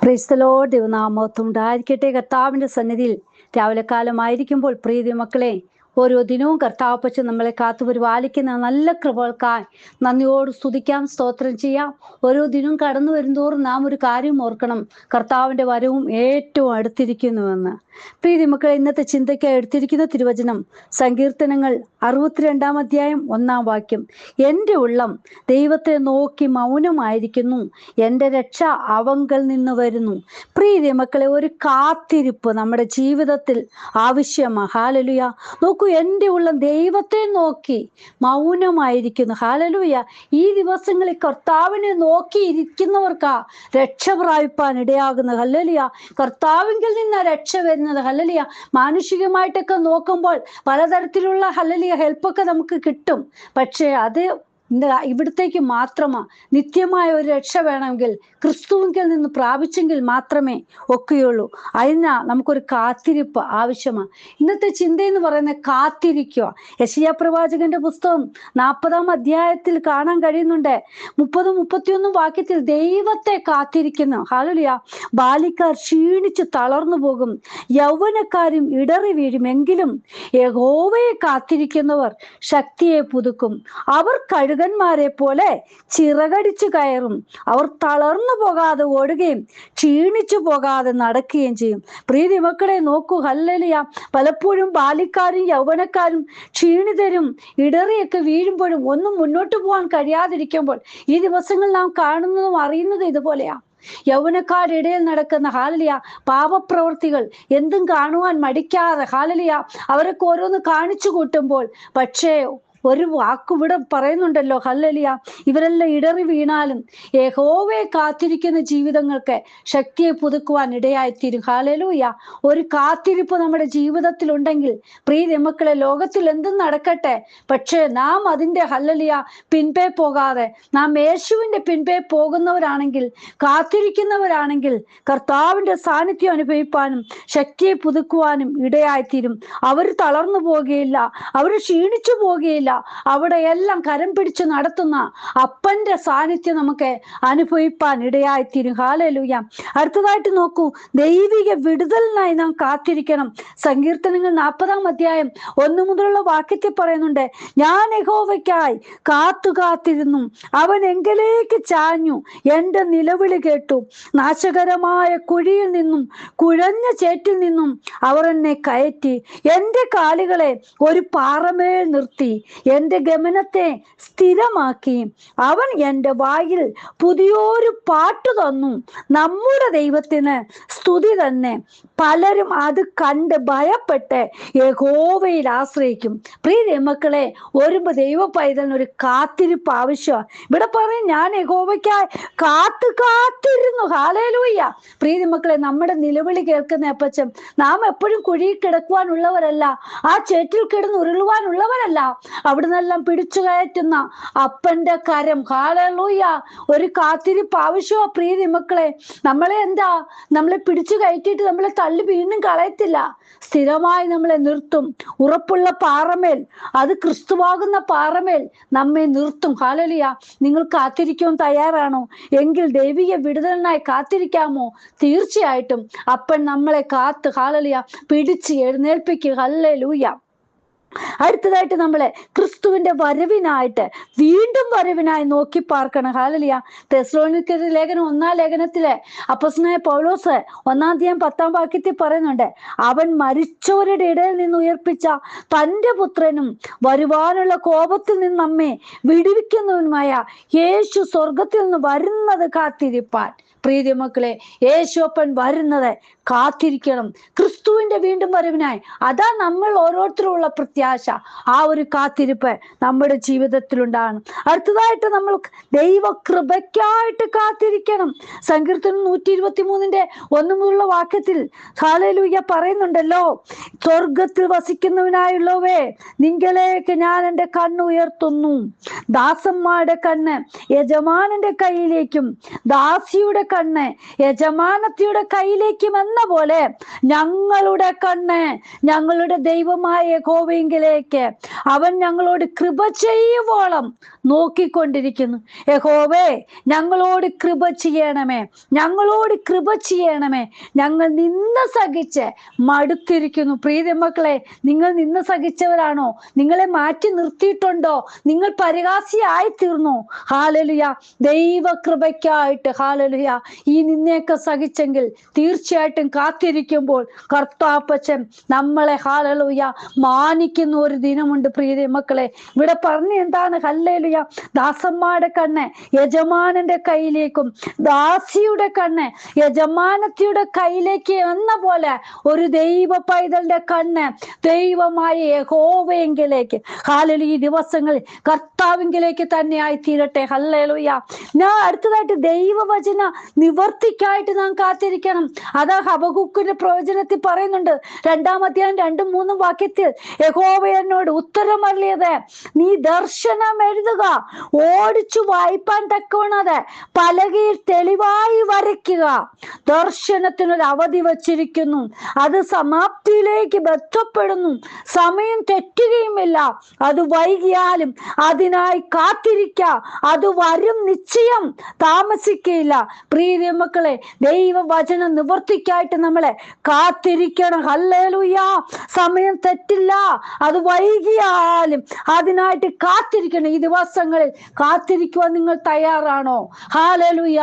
Praise the Lord. ദൈവനാമം ഉണ്ടായിരിക്കട്ടെ. കർത്താവിന്റെ സന്നിധിയിൽ രാവിലെ കാലമായിരിക്കുമ്പോൾ പ്രിയ മക്കളെ, ഓരോ ദിനവും കർത്താവ് പച്ച നമ്മളെ കാത്തു പരിപാലിക്കുന്ന നല്ല കൃപകൾക്കായി നന്ദിയോട് സ്തുതിക്കാം, സ്തോത്രം ചെയ്യാം. ഓരോ ദിനവും കടന്നു വരുന്തോറും നാം ഒരു കാര്യം ഓർക്കണം, കർത്താവിന്റെ വരവും ഏറ്റവും അടുത്തിരിക്കുന്നുവെന്ന്. പ്രിയ മക്കളെ, ഇന്നത്തെ ചിന്തയ്ക്കായി എടുത്തിരിക്കുന്ന തിരുവചനം സങ്കീർത്തനങ്ങൾ 62 അധ്യായം 1 വാക്യം. എൻ്റെ ഉള്ളം ദൈവത്തെ നോക്കി മൗനമായിരിക്കുന്നു, എൻ്റെ രക്ഷ അവങ്കൽ നിന്ന് വരുന്നു. പ്രിയ മക്കളെ, ഒരു കാത്തിരിപ്പ് നമ്മുടെ ജീവിതത്തിൽ ആവശ്യമാണ്. ഹല്ലേലൂയ. നോക്കൂ, എൻ്റെ ഉള്ളം ദൈവത്തെ നോക്കി മൗനമായിരിക്കുന്നു. ഹല്ലേലൂയ. ഈ ദിവസങ്ങളിൽ കർത്താവിനെ നോക്കി ഇരിക്കുന്നവർക്കാ രക്ഷ പ്രാപിപ്പാൻ ഇടയാകുന്നത്. ഹല്ലേലൂയ. കർത്താവിങ്കിൽ നിന്ന് രക്ഷ വരുന്നത്. ഹല്ലേലൂയ. മാനുഷികമായിട്ടൊക്കെ നോക്കുമ്പോൾ പലതരത്തിലുള്ള ഹല്ലേലൂയ ഹെൽപ്പൊക്കെ നമുക്ക് കിട്ടും. പക്ഷേ അത് ഇവിടത്തേക്ക് മാത്രമാ. നിത്യമായ ഒരു രക്ഷ വേണമെങ്കിൽ ക്രിസ്തുവിൽ നിന്ന് പ്രാപിച്ചെങ്കിൽ മാത്രമേ ഒക്കെയുള്ളൂ. അതിനാ നമുക്കൊരു കാത്തിരിപ്പ് ആവശ്യമാണ്. ഇന്നത്തെ ചിന്ത എന്ന് പറയുന്നത് കാത്തിരിക്കുക. യെശയ്യാ പ്രവാചകന്റെ പുസ്തകം 40 അധ്യായത്തിൽ കാണാൻ കഴിയുന്നുണ്ട്. 30-31 വാക്യത്തിൽ ദൈവത്തെ കാത്തിരിക്കുന്നു. ഹല്ലേലൂയ. ബാലിക്കാർ ക്ഷീണിച്ച് തളർന്നു പോകും, യൗവനക്കാരും ഇടറി വീഴും. എങ്കിലും യഹോവയെ കാത്തിരിക്കുന്നവർ ശക്തിയെ പുതുക്കും. അവർ കഴുകന്മാരെ പോലെ ചിറകടിച്ചു കയറും. അവർ തളർന്നു പോകാതെ ഓടുകയും ക്ഷീണിച്ചു പോകാതെ നടക്കുകയും ചെയ്യും. പ്രിയ മക്കളെ നോക്കൂ, ഹല്ലേലൂയ. പലപ്പോഴും ബാലിക്കാരും യൗവനക്കാരും ക്ഷീണിതരും ഇടറിയൊക്കെ വീഴുമ്പോഴും ഒന്നും മുന്നോട്ട് പോകാൻ കഴിയാതിരിക്കുമ്പോൾ ഈ ദിവസങ്ങൾ നാം കാണുന്നതും അറിയുന്നതും ഇതുപോലെയാ. യൗവനക്കാരിടയിൽ നടക്കുന്ന ഹല്ലേലൂയ പാപപ്രവൃത്തികൾ എന്തും കാണുവാൻ മടിക്കാതെ ഹല്ലേലൂയ അവരൊക്കെ ഓരോന്ന് കാണിച്ചു കൂട്ടുമ്പോൾ, പക്ഷേ ഒരു വാക്കിവിടെ പറയുന്നുണ്ടല്ലോ, ഹല്ലേലൂയ, ഇവരെല്ലാം ഇടറി വീണാലും യഹോവയെ കാത്തിരിക്കുന്ന ജീവിതങ്ങൾക്ക് ശക്തിയെ പുതുക്കുവാൻ ഇടയായിത്തീരും. ഹല്ലേലൂയ. ഒരു കാത്തിരിപ്പ് നമ്മുടെ ജീവിതത്തിൽ ഉണ്ടെങ്കിൽ പ്രിയ മക്കളെ, ലോകത്തിൽ എന്തും നടക്കട്ടെ, പക്ഷേ നാം അതിൻ്റെ ഹല്ലേലൂയ പിൻപേ പോകാതെ നാം യേശുവിൻ്റെ പിൻപേ പോകുന്നവരാണെങ്കിൽ, കാത്തിരിക്കുന്നവരാണെങ്കിൽ കർത്താവിൻ്റെ സാന്നിധ്യം അനുഭവിപ്പാനും ശക്തിയെ പുതുക്കുവാനും ഇടയായിത്തീരും. അവർ തളർന്നു പോകുകയില്ല, അവർ ക്ഷീണിച്ചു പോകുകയില്ല. അവിടെ എല്ലാം കരം പിടിച്ച് നടത്തുന്ന അപ്പന്റെ സാന്നിധ്യം നമുക്ക് അനുഭവിപ്പാൻ ഇടയായിത്തീരും. ഹല്ലേലൂയ. അടുത്തതായിട്ട് നോക്കൂ, ദൈവിക വിടുതലിനായി നാം കാത്തിരിക്കണം. സങ്കീർത്തനങ്ങൾ 40 അധ്യായം 1 മുതലുള്ള വാക്യത്തിൽ പറയുന്നുണ്ട്, ഞാൻ യഹോവയ്ക്കായി കാത്തിരുന്നു, അവൻ എങ്കിലേക്ക് ചാഞ്ഞു, എൻ്റെ നിലവിളി കേട്ടു. നാശകരമായ കുഴിയിൽ നിന്നും കുഴഞ്ഞ ചേറ്റിൽ നിന്നും അവർ എന്നെ കയറ്റി, എൻ്റെ കാലുകളെ ഒരു പാറമേൽ നിർത്തി, എൻ്റെ ഗമനത്തെ സ്ഥിരമാക്കി. അവൻ എൻ്റെ വായിൽ പുതിയൊരു പാട്ട് തന്നു, നമ്മുടെ ദൈവത്തിന് സ്തുതി തന്നെ. പലരും അത് കണ്ട് ഭയപ്പെട്ട് യഹോവയിൽ ആശ്രയിക്കും. പ്രിയ മക്കളെ, ഒരു ദൈവ പൈതലിന് ഒരു കാത്തിരിപ്പ് ആവശ്യമാണ്. ഇവിടെ പറയും, ഞാൻ യഹോവയ്ക്കായി കാത്തിരുന്നു. ഹല്ലേലൂയ. പ്രിയ മക്കളെ, നമ്മുടെ നിലവിളി കേൾക്കുന്ന അപ്പച്ചൻ നാം എപ്പോഴും കുഴിയിൽ കിടക്കുവാനുള്ളവരല്ല, ആ ചേറ്റിൽ കിടന്ന് ഉരുളുവാനുള്ളവരല്ല. അവിടുന്നെല്ലാം പിടിച്ചു കയറ്റുന്ന അപ്പന്റെ കരം. ഹല്ലേലൂയ. ഒരു കാത്തിരിപ്പ് ആവശ്യമാ പ്രിയ മക്കളെ. നമ്മളെ പിടിച്ചു കയറ്റിയിട്ട് നമ്മളെ തള്ളി വീണ്ടും കളയത്തില്ല, സ്ഥിരമായി നമ്മളെ നിർത്തും. ഉറപ്പുള്ള പാറമേൽ, അത് ക്രിസ്തുവാകുന്ന പാറമേൽ നമ്മെ നിർത്തും. ഹല്ലേലൂയ. നിങ്ങൾ കാത്തിരിക്കാൻ തയ്യാറാണോ? എങ്കിൽ ദൈവിക വിടുതലിനായി കാത്തിരിക്കാമോ? തീർച്ചയായിട്ടും അപ്പൻ നമ്മളെ കാത്ത് ഹല്ലേലൂയ പിടിച്ച് എഴുന്നേൽപ്പിക്കുക. ഹല്ലേലൂയ. അടുത്തതായിട്ട് നമ്മളെ ക്രിസ്തുവിന്റെ വരവിനായിട്ട്, വീണ്ടും വരവിനായി നോക്കി പാർക്കണം. ഹല്ലേലൂയ. തെസ്സലോനിക്കരുടെ ലേഖനം 1 ലേഖനത്തിലെ അപ്പോസ്തലനായ പൗലോസ് 1 അധ്യായം 10 വാക്യത്തിൽ പറയുന്നുണ്ട്, അവൻ മരിച്ചവരുടെ ഇടയിൽ നിന്ന് ഉയർപ്പിച്ച തൻ്റെ പുത്രനും വരുവാനുള്ള കോപത്തിൽ നിന്ന് നമ്മെ വിടുവിക്കുന്നവനുമായ യേശു സ്വർഗത്തിൽ നിന്ന് വരുന്നത് കാത്തിരിപ്പാൻ. പ്രിയ മക്കളെ, യേശുപ്പൻ വരുന്നത് കാത്തിരിക്കണം, ക്രിസ്തുവിന്റെ വീണ്ടും വരവിനായി. അതാ നമ്മൾ ഓരോരുത്തരുമുള്ള പ്രത്യാശ. ആ ഒരു കാത്തിരിപ്പ് നമ്മുടെ ജീവിതത്തിലുണ്ടാകണം. അടുത്തതായിട്ട് നമ്മൾ ദൈവകൃപയ്ക്കായിട്ട് കാത്തിരിക്കണം. സങ്കീർത്തനം 123 1 മുതലുള്ള വാക്യത്തിൽ ഹല്ലേലൂയ പറയുന്നുണ്ടല്ലോ, സ്വർഗത്തിൽ വസിക്കുന്നവനായുള്ളവേ, നിങ്കലേക്ക് ഞാൻ എൻ്റെ കണ്ണ് ഉയർത്തുന്നു. ദാസന്മാരുടെ കണ്ണ് യജമാനന്റെ കയ്യിലേക്കും ദാസിയുടെ കണ്ണ് യജമാനത്തിയുടെ കയ്യിലേക്കും എന്ന പോലെ ഞങ്ങളുടെ കണ്ണ് ഞങ്ങളുടെ ദൈവമായ യഹോവയിലേക്ക് അവൻ ഞങ്ങളോട് കൃപ ചെയ്യുവോളം നോക്കിക്കൊണ്ടിരിക്കുന്നു. യഹോവേ, ഞങ്ങളോട് കൃപ ചെയ്യണമേ, ഞങ്ങളോട് കൃപ ചെയ്യണമേ. ഞങ്ങൾ നിന്ന സഹിച്ച് മടുത്തിരിക്കുന്നു. പ്രിയ മക്കളെ, നിങ്ങൾ നിന്ന സഹിച്ചവരാണോ? നിങ്ങളെ മാറ്റി നിർത്തിയിട്ടുണ്ടോ? നിങ്ങൾ പരിഹാസിയായി തീർന്നു? ഹല്ലേലൂയ. ദൈവകൃപയ്ക്കായിട്ട് ഹല്ലേലൂയ ഈ നിന്നെയൊക്കെ സഹിച്ചെങ്കിൽ തീർച്ചയായിട്ടും കാത്തിരിക്കുമ്പോൾ കർത്താപ്പച്ചൻ നമ്മളെ ഹല്ലേലൂയ മാനിക്കുന്ന ഒരു ദിനമുണ്ട്. പ്രിയ മക്കളെ, ഇവിടെ പറഞ്ഞ എന്താണ്? ഹല്ലേലൂയ. ദാസന്മാരുടെ കണ്ണ് യജമാനന്റെ കയ്യിലേക്കും ദാസിയുടെ കണ്ണ് യജമാനത്തിയുടെ കയ്യിലേക്ക് എന്ന പോലെ ഒരു ദൈവ പൈതലിന്റെ കണ്ണ് ദൈവമായ യഹോവയെങ്കിലേക്ക് ഹല്ലേലൂയ ഈ ദിവസങ്ങളിൽ കർത്താവിങ്കിലേക്ക് തന്നെ ആയി തീരട്ടെ. ഹല്ലേലൂയ. ഞാൻ അടുത്തതായിട്ട് ദൈവവചന നിവർത്തിക്കായിട്ട് നാം കാത്തിരിക്കണം. അതാ ഹബക്കൂക്കിന്റെ പ്രവചനത്തിൽ പറയുന്നുണ്ട്, 2-ാം അധ്യായം 2-3 വാക്യത്തിൽ യഹോവ എന്നോട് ഉത്തരമരുളിയത്, നീ ദർശനം എഴുതുക, ഓടിച്ചു വായിപ്പാൻ തക്കവണ്ണത് പലകയിൽ തെളിവായി വരയ്ക്കുക. ദർശനത്തിനൊരു അവധി വച്ചിരിക്കുന്നു, അത് സമാപ്തിയിലേക്ക് ബന്ധപ്പെടുന്നു. സമയം തെറ്റുകയുമില്ല. അത് വൈകിയാലും അതിനായി കാത്തിരിക്ക, അത് വരും നിശ്ചയം, താമസിക്കയില്ല. പ്രിയ മക്കളെ, ദൈവവചന നിവർത്തിക്കായിട്ട് നമ്മളെ കാത്തിരിക്കണം. ഹല്ലേലൂയ. സമയം തെറ്റില്ല, അത് വൈകിയാലും അതിനായിട്ട് കാത്തിരിക്കണം. ഈ ദിവസങ്ങളിൽ കാത്തിരിക്കുവാൻ നിങ്ങൾ തയ്യാറാണോ? ഹല്ലേലൂയ.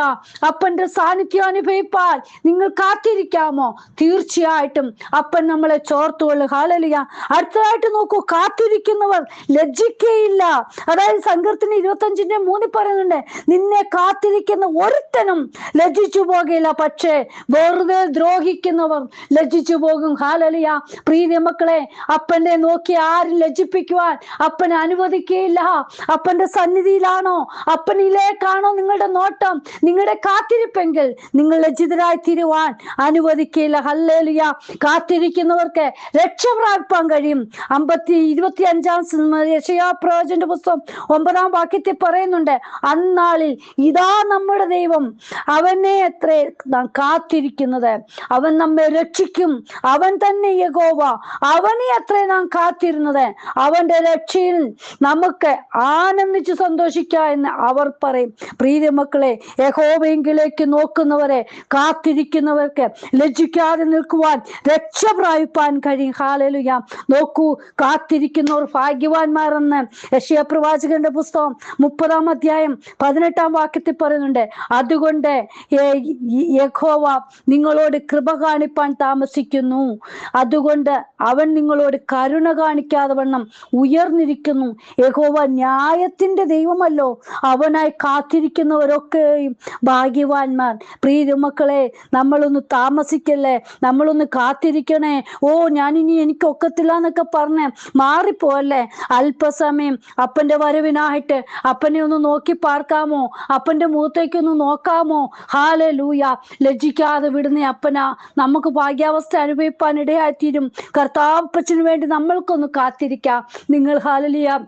അപ്പന്റെ സാന്നിധ്യം അനുഭവിപ്പാൻ നിങ്ങൾ കാത്തിരിക്കാമോ? തീർച്ചയായിട്ടും അപ്പൻ നമ്മളെ ചോർത്തുകൊള്ളു. ഹല്ലേലൂയ. അടുത്തതായിട്ട് നോക്കൂ, കാത്തിരിക്കുന്നവർ ലജ്ജിക്കയില്ല. അതായത് സങ്കീർത്തനം 25:3 പറയുന്നുണ്ട്, നിന്നെ കാത്തിരിക്കുന്ന ഒരുത്തനും ലജ്ജിച്ചു പോകുകയില്ല, പക്ഷേ വെറുതെ ദ്രോഹിക്കുന്നവർ ലജ്ജിച്ചു പോകും. ഹല്ലേലൂയ. പ്രിയ മക്കളെ, അപ്പനെ നോക്കി ആരും ലജ്ജിപ്പിക്കുവാൻ അപ്പൻ അനുവദിക്കുകയില്ല. അപ്പന്റെ സന്നിധിയിലാണോ, അപ്പനിലേക്കാണോ നിങ്ങളുടെ നോട്ടം, നിങ്ങളുടെ കാത്തിരിപ്പെങ്കിൽ നിങ്ങൾ ലജ്ജിതരായി തീരുവാൻ അനുവദിക്കുകയില്ല. ഹല്ലേലൂയ. കാത്തിരിക്കുന്നവർക്ക് രക്ഷ പ്രാപിപ്പാൻ കഴിയും. 25-ാം യെശയ്യാ പ്രവചനന്റെ പുസ്തകം 9-ാം വാക്യത്തിൽ പറയുന്നുണ്ട്, അന്നാളിൽ ഇതാ നമ്മുടെ ദൈവം, അവനെ എത്ര നാം കാത്തിരിക്കുന്നത്, അവൻ നമ്മെ രക്ഷിക്കും, അവൻ തന്നെ യഹോവ, അവനെ എത്ര നാം കാത്തിരുന്നത്, അവന്റെ രക്ഷയിൽ നമുക്ക് ആനന്ദിച്ച് സന്തോഷിക്കാം എന്ന് അവർ പറയും. പ്രിയ മക്കളെ, യഹോവയെങ്കിലേക്ക് നോക്കുന്നവരെ, കാത്തിരിക്കുന്നവർക്ക് ലജ്ജിക്കാതെ നിൽക്കുവാൻ രക്ഷ പ്രാപിപ്പാൻ കഴിയും. ഹല്ലേലൂയ. നോക്കൂ, കാത്തിരിക്കുന്നവർ ഭാഗ്യവാന്മാരെന്ന് യെശയ്യാ പ്രവാചകന്റെ പുസ്തകം 30-ാം അധ്യായം 18-ാം വാക്യത്തിൽ പറയുന്നുണ്ട്. അതുകൊണ്ട് യഹോവ നിങ്ങളോട് കൃപ കാണിപ്പാൻ താമസിക്കുന്നു, അതുകൊണ്ട് അവൻ നിങ്ങളോട് കരുണ കാണിക്കാതെ വണ്ണം ഉയർന്നിരിക്കുന്നു. യഹോവ ന്യായത്തിന്റെ ദൈവമല്ലോ, അവനായി കാത്തിരിക്കുന്നവരൊക്കെയും ഭാഗ്യവാന്മാർ. പ്രിയ മക്കളെ, നമ്മളൊന്ന് താമസിക്കല്ലേ, നമ്മളൊന്ന് കാത്തിരിക്കണേ. ഞാനിനി എനിക്ക് ഒക്കത്തില്ല എന്നൊക്കെ പറഞ്ഞ് മാറിപ്പോല്ലേ. അല്പസമയം അപ്പന്റെ വരവിനായിട്ട് അപ്പനെ ഒന്ന് നോക്കി പാർക്കാമോ? അപ്പന്റെ മുഖത്തേക്കൊന്ന് നോക്കാമോ? ഹല്ലേലൂയ. ലജ്ജിക്കാതെ വിടുന്ന അപ്പനാ നമുക്ക് ഭാഗ്യാവസ്ഥ അനുഭവിപ്പാൻ ഇടയായിത്തീരും. കർത്താപ്പച്ചന് വേണ്ടി നമ്മൾക്കൊന്ന് കാത്തിരിക്കാം. നിങ്ങൾ ഹല്ലേലൂയ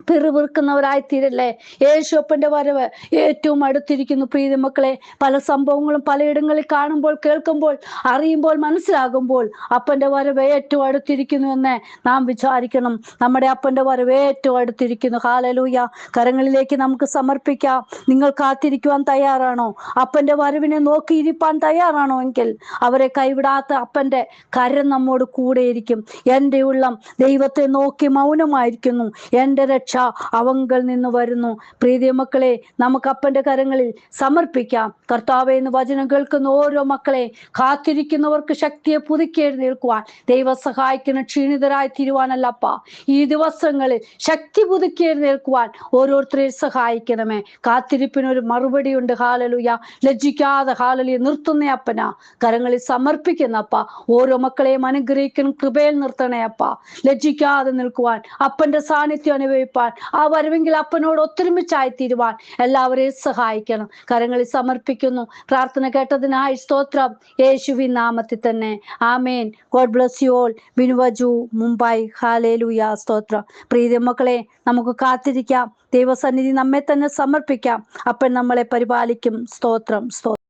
പിറുപിറുക്കുന്നവരായി തീരല്ലേ. യേശുപ്പന്റെ വരവ് ഏറ്റവും അടുത്തിരിക്കുന്നു. പ്രിയ മക്കളെ, പല സംഭവങ്ങളും പലയിടങ്ങളിൽ കാണുമ്പോൾ, കേൾക്കുമ്പോൾ, അറിയുമ്പോൾ, മനസ്സിലാകുമ്പോൾ അപ്പന്റെ വരവ് ഏറ്റവും അടുത്തിരിക്കുന്നു എന്ന് നാം വിചാരിക്കണം. നമ്മുടെ അപ്പന്റെ വരവ് ഏറ്റവും അടുത്തിരിക്കുന്നു. ഹല്ലേലൂയ. കരങ്ങളിലേക്ക് നമുക്ക് സമർപ്പിക്കാം. നിങ്ങൾ കാത്തിരിക്കുവാൻ തയ്യാറാണോ? അപ്പന്റെ വരവിനെ നോക്കിയിരിപ്പാൻ തയ്യാറാണോ? എങ്കിൽ അവരെ കൈവിടാത്ത അപ്പന്റെ കരം നമ്മോട് കൂടെയിരിക്കും. എൻ്റെ ഉള്ളം ദൈവത്തെ നോക്കി മൗനമായിരിക്കുന്നു, എൻ്റെ രക്ഷ അവങ്കൽ നിന്ന് വരുന്നു. പ്രിയ മക്കളെ, നമുക്ക് അപ്പന്റെ കരങ്ങളിൽ സമർപ്പിക്കാം. കർത്താവേ, എന്ന് വചനം കേൾക്കുന്ന ഓരോ മക്കളെ, കാത്തിരിക്കുന്നവർക്ക് ശക്തിയെ പുതുക്കി എഴുന്നേൽക്കുവാൻ ദൈവം സഹായിക്കുന്ന ക്ഷീണിതരായി തീരുവാനല്ലപ്പ, ഈ ദിവസങ്ങളിൽ ശക്തി പുതുക്കി എഴുന്നേൽക്കുവാൻ ഓരോരുത്തരെയും സഹായിക്കണമേ. കാത്തിരിപ്പിനൊരു മറുപടിയുണ്ട്. ഹല്ലേലൂയ. ലജ്ജിക്കാതെ ഹല്ലേലൂയ നിർത്തുന്ന അപ്പനാ, കരങ്ങളിൽ സമർപ്പിക്കുന്ന അപ്പ, ഓരോ മക്കളെയും അനുഗ്രഹിക്കണം, കൃപയിൽ നിർത്തണേ അപ്പ. ലജ്ജിക്കാതെ നിൽക്കുവാൻ, അപ്പന്റെ സാന്നിധ്യം അനുഭവിപ്പാൻ, ആ വരവെങ്കിൽ അപ്പനോട് ഒത്തൊരുമിച്ചായി തീരുവാൻ എല്ലാവരെയും സഹായിക്കണം. കരങ്ങളിൽ സമർപ്പിക്കുന്നു. പ്രാർത്ഥന കേട്ടതിനായി സ്തോത്രം, യേശുവിൻ നാമത്തിൽ തന്നെ. ആമേൻ. God bless you all. ബിനുവജു, മുംബൈ. ഹല്ലേലൂയ. സ്തോത്രം. പ്രിയ മക്കളെ, നമുക്ക് കാത്തിരിക്കാം. ദൈവസന്നിധി നമ്മെ തന്നെ സമർപ്പിക്കാം. അപ്പൻ നമ്മളെ പരിപാലിക്കും. സ്തോത്രം, സ്തോത്രം.